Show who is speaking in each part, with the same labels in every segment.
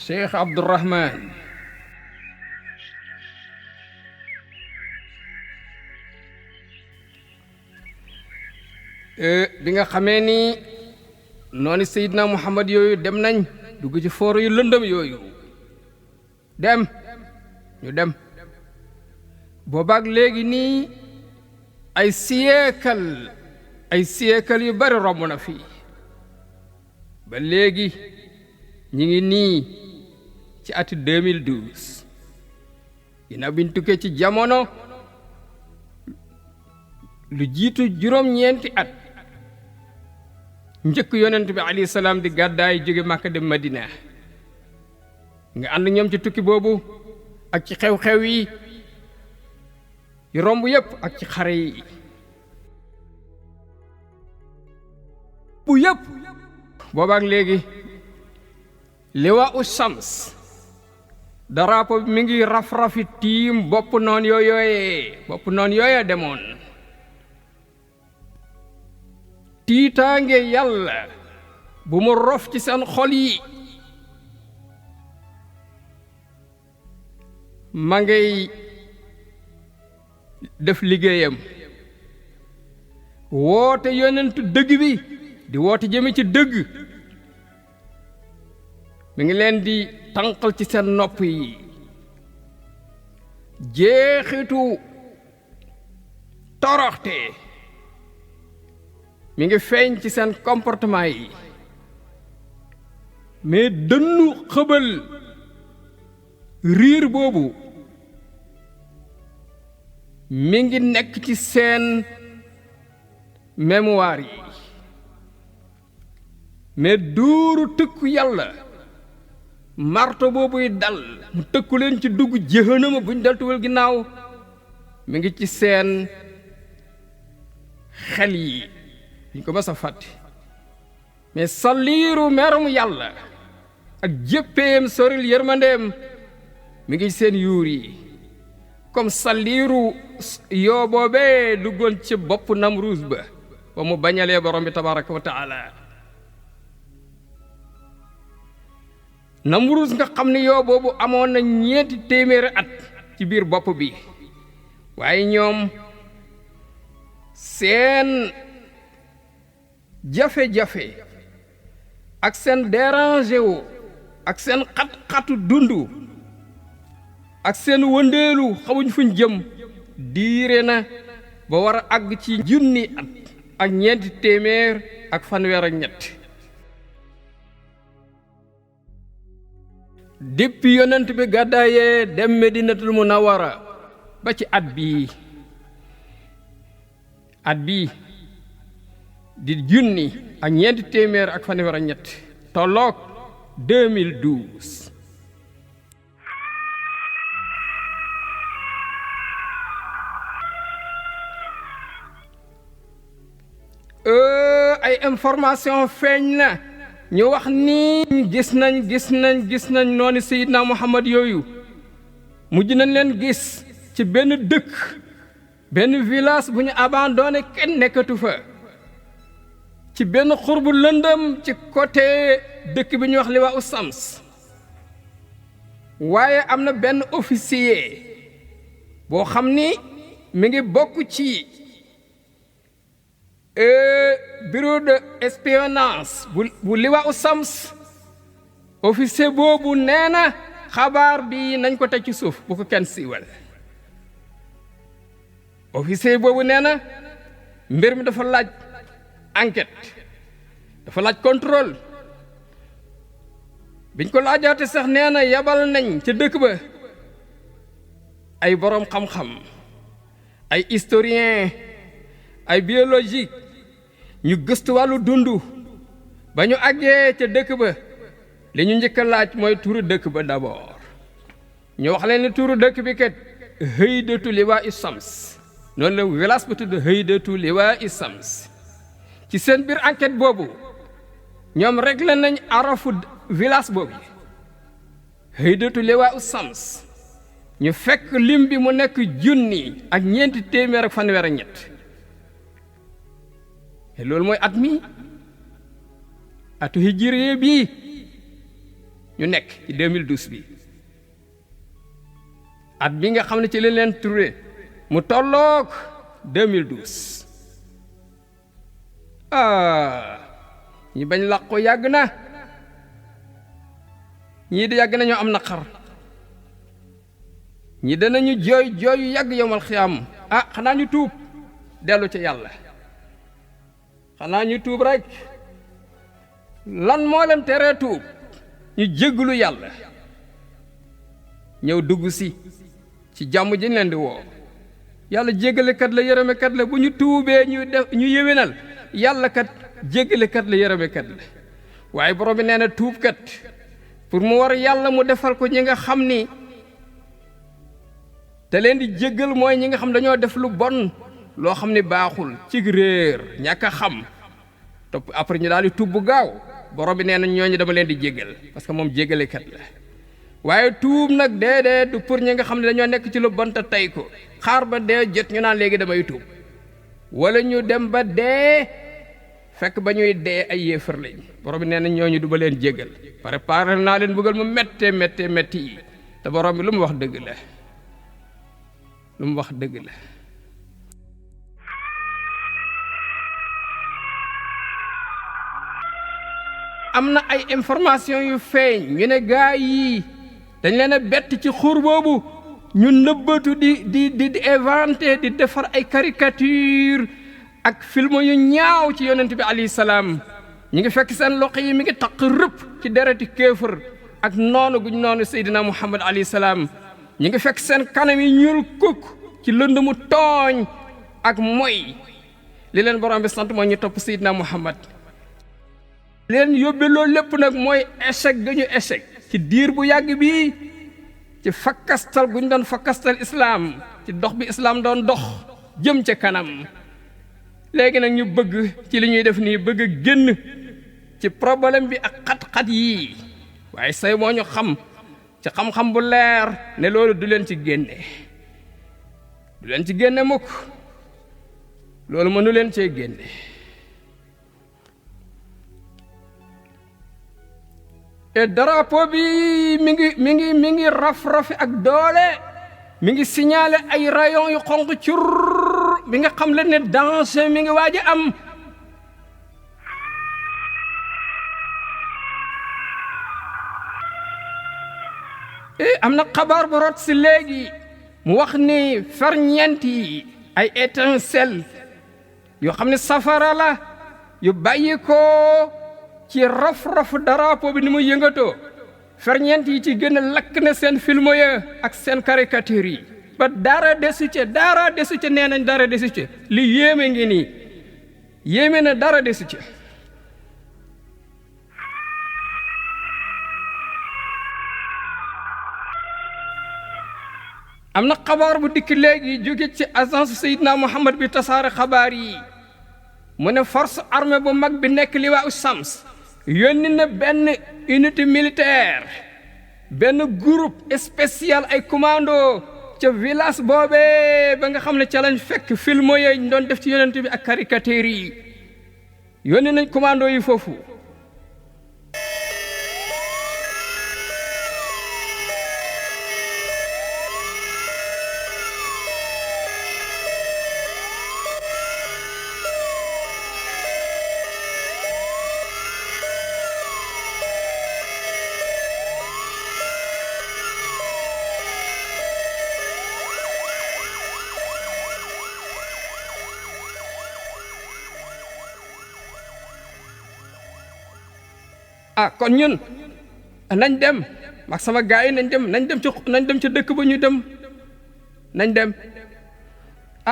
Speaker 1: Cheikh Abdourahman bi nga xamee ni noonu Seydina Muhammad yooyu dem nañ dugg ci foor yu lëndëm yooyu ñu dem boobaak léegi nii ay siècle yu bari romb na fii ba léegi ñi ngi nii ci ati 2012 ginnaaw biñ tukkee ci jamono lu jiitu juróom-ñeenti at njëkk yonent bi alayhi salaam di gàddaay jóge Màkka dem Madina nga ànd ñoom ci tukki boobu ak ci xew-xew yi yu romb yépp ak ci xare yi bu yépp boobaak léegi liwaa u shams drapeau bi mi ngi raf-rafi tiim bopp noon yooyee demoon tiitaange yàlla bu mu rof ci seen xol yi ma ngay def liggéeyam woote yonentu dëgg bi di woote jëme ci dëgg mi ngi leen di tànqal ci seen nopp yi jeexitu toroxte mi ngi feeñ ci seen comportement yi mais dënnu xëbal riir boobu mi ngi nekk ci seen mémoire yi mais duuru tëkku yàlla marto boobuy dal mu tëkku leen ci dugg jëhënama buñ deltuwal ginnaaw mi ngi ci seen xel yi duñ ko mës a fàtte mais saliiru merum yàlla ak jëppeem soril yërmandeem mi ngi seen yuur yi comme saliiru yoo boobee duggoon ci bopp Namruus ba mu bañalee borom bi tabaraka wa taala Namruus nga xam ne yoo boobu amoon na 400 at ci biir bopp bi waaye ñoom seen jafe-jafe ak seen dérangé wu ak seen xat-xatu dundu ak seen wëndeelu xamuñ fuñ jëm diire na ba war a àgg ci 1,000 at ak 400 ak fanweer ak ñett depuis yonent bi gàddaayee dem Medinatul Munawwara ba ci at bii di 1,000 ak 400 ak fanweer ak ñett tolloog 2012 ay information feeñ na ñu wax ni gis nañ noonu Seydina Muhammad yooyu mujj nañ leen gis ci benn dëkk benn village bu ñu abandonné kenn nekkatu fa ci benn xur bu lëndëm ci côté dëkk bi ñuy wax Liwaa u Shams waaye am na benn officier boo xam ni mi ngi bokk ci bureau de espionnage bu Liwaa u Shams officier boobu nee na xabaar bi nañ ko teg ci suuf bu ko kenn siiwal officier boobu nee na mbir mi dafa laaj enquête dafa laaj contrôle biñ ko laajaate sax nee na yabal nañ ca dëkk ba ay boroom xam-xam ay historien ay biologique ñu gëstu wàllu dundu ba ñu àggee ca dëkk ba li ñu njëkk a laaj mooy turu dëkk ba d'abord ñu wax leen ni turu dëkk bi kat Haydatu Liwaa u Shams noonu la village ba tudd Haydatu Liwaa u Shams ci seen biir enquête boobu ñoom réglé nañ arafu village boobu Haydatu Liwaa u Shams ñu fekk lim bi mu nekk 1,000 ak 400 ak fanweer ak ñett te loolu mooy at mi atu hijriye bii ñu nekk ci 2012 bi at bi nga xam ne ci leen turé mu tolloog 2012 ñi bañ làqu yàgg na ñii di yàgg nañoo am naqar ñi danañu jooy yu yàgg yowmal xiyaam xanaa ñu tuub dellu ca yàlla xanaa ñu tuub rek lan moo leen teree tuub ñu jégglu yàlla ñëw dugg si ci jàmm ji ñu leen di woo yàlla jéggalekat la yërëmekat la bu ñu tuubee ñu yéwénal yàlla kat jéggalekat la yërëmekat la waaye borom bi nee na tuubkat pour mu war yàlla mu defal ko ñi nga xam ni te leen di jéggal mooy ñi nga xam dañoo def lu bon loo xam ni baaxul ci réer ñàkk a xam topp après ñu daal di tuub bu gaaw borom bi nee na ñooñu dama leen di jéggal parce que moom jéggalekat la waaye tuub nag déedéet du pour ñi nga xam ne dañoo nekk ci lu bon te tey ko xaar ba dee jot ñu naan léegi damay tuub wala ñu dem ba dee fekk ba ñuy dee ay yéefar lañ borom bi nee na ñooñu du ba leen jéggal préparé naa leen bëggal mu méttee métti yi te borom bi lu mu wax dëgg la lu mu wax dëgg la. am na ay information yu feeñ ñu ne gaa yi dañ leen a bett ci xur boobu ñu nëbbatu di inventé di defar ay caricature ak film yu ñaaw ci yonent bi alayhi salaam ñi ngi fekk seen loxo yi mi ngi taq rëpp ci dereti kéefër ak noonu guñ noonu Seydina Muhammad alayhi salaam ñi ngi fekk seen kanam yi ñuul kukk ci lënd mu tooñ ak moy li leen borom bi sant mooy ñu topp Seydina Muhammad leen yóbbe loolu lépp nag mooy échec gañu échec ci diir bu yàgg bi ci fakkastal guñ doon fakkastal islaam ci dox bi islaam doon dox jëm ca kanam léegi nag ñu bëgg ci li ñuy def nii bëgg a génn ci problème bi ak xat-xat yii waaye say moo ñu xam ci xam-xam bu leer ne loolu du leen ci génne mukk loolu mënu leen cee génne et drapeau bi mi ngi raf-rafi ak doole mi ngi signalé ay rayon yu xonq cur bi nga xam leen ne danger mi ngi waaj a am am na xabaar bu rot si léegi mu wax ni ferñeent yi ay étincelle yoo xam ne safara la yu bàyyi ko ci raf-raf drapeau bi ni mu yëngatoo ferñeent yi ci gën a lakk na seen film ya ak seen caricature yi ba dara desu ca nee nañ dara desu ca li yéeme ngi nii yéeme na dara desu ca am na xabaar bu dikk léegi jóge ci agence Seydina Muhammad bi tasaare xabaar yi mu ne force armée bu mag bi nekk Liwaa Shams yónni na benn unité militaire benn groupe spécial ay commando ca village boobee ba nga xam ne ca lañ fekk film yooyu ñu doon def ci yonent bi ak caricature yi yónni nañ commando yi foofu kon ñun nañ dem mag sama gaay yi nañ dem ci dëkk ba ñu dem nañ dem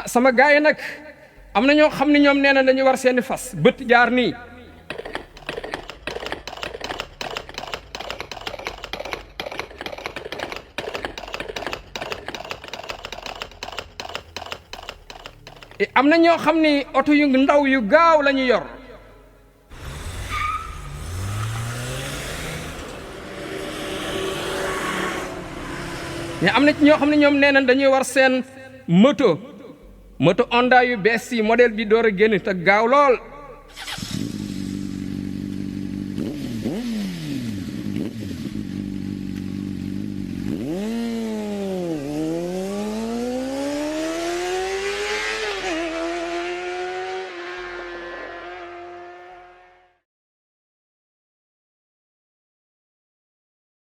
Speaker 1: sama gaay yi nag am na ñoo xam ne ñoom nee na dañu war seeni fas bët jaar nii am na ñoo xam ni oto yu ndaw yu gaaw la ñu yor mais am na ci ñoo xam ne ñoom nee nañ dañuy war seen moto Honda yu bees yi modèle bi door a génn te gaaw lool